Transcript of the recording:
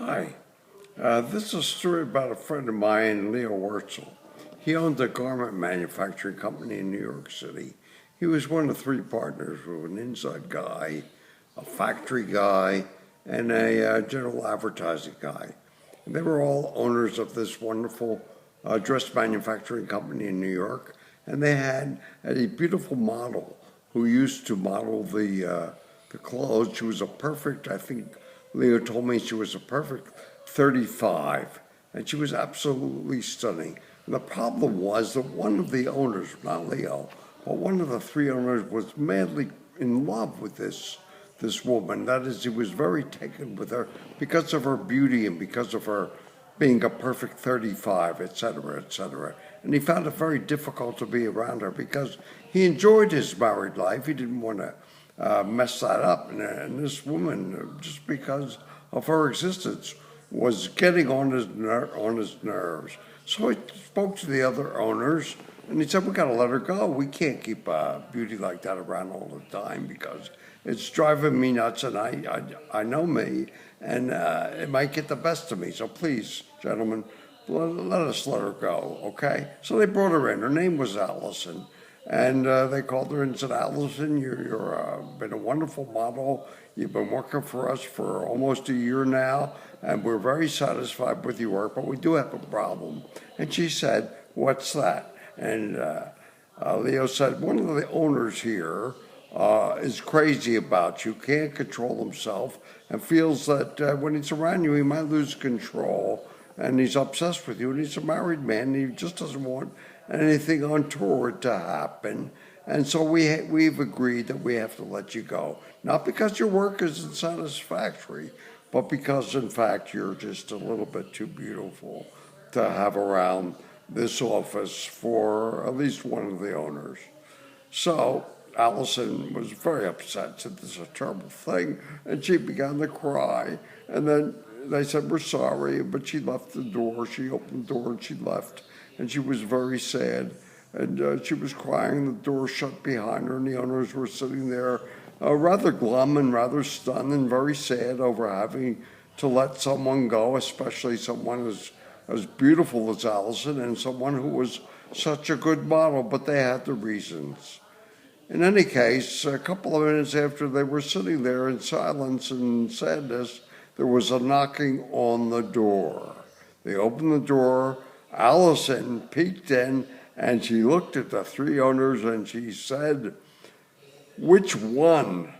Hi. This is a story about a friend of mine, Leo Wurtzel. He owned a garment manufacturing company in New York City. He was one of three partners with an inside guy, a factory guy, and a general advertising guy. And they were all owners of this wonderful dress manufacturing company in New York. And they had a beautiful model who used to model the clothes. She was a perfect, I think Leo told me she was a perfect 35, and she was absolutely stunning. And the problem was that one of the owners, not Leo, but one of the three owners was madly in love with this woman. That is, he was very taken with her because of her beauty and because of her being a perfect 35, et cetera, et cetera. And he found it very difficult to be around her because he enjoyed his married life. He didn't want to mess that up. And this woman, just because of her existence, was getting on his nerves. So he spoke to the other owners, and he said, "We got to let her go. We can't keep beauty like that around all the time because it's driving me nuts, and I know me, and it might get the best of me. So please, gentlemen, let us let her go, okay?" So they brought her in. Her name was Allison. And they called her and said, "Allison, you've been a wonderful model. You've been working for us for almost a year now, and we're very satisfied with your work, but we do have a problem." And she said, "What's that?" And Leo said, "One of the owners here is crazy about you, can't control himself, and feels that when he's around you, he might lose control, and he's obsessed with you, and he's a married man, and he just doesn't want anything untoward to happen. And so we've agreed that we have to let you go. Not because your work isn't satisfactory, but because, in fact, you're just a little bit too beautiful to have around this office for at least one of the owners." So Allison was very upset, said, "This is a terrible thing," and she began to cry. And then they said, "We're sorry," but she left the door. She opened the door and she left. And she was very sad, and she was crying. The door shut behind her, and the owners were sitting there rather glum and rather stunned and very sad over having to let someone go, especially someone as beautiful as Allison and someone who was such a good model, but they had the reasons. In any case, a couple of minutes after they were sitting there in silence and sadness, there was a knocking on the door. They opened the door. Allison peeked in, and she looked at the three owners and she said, "Which one?"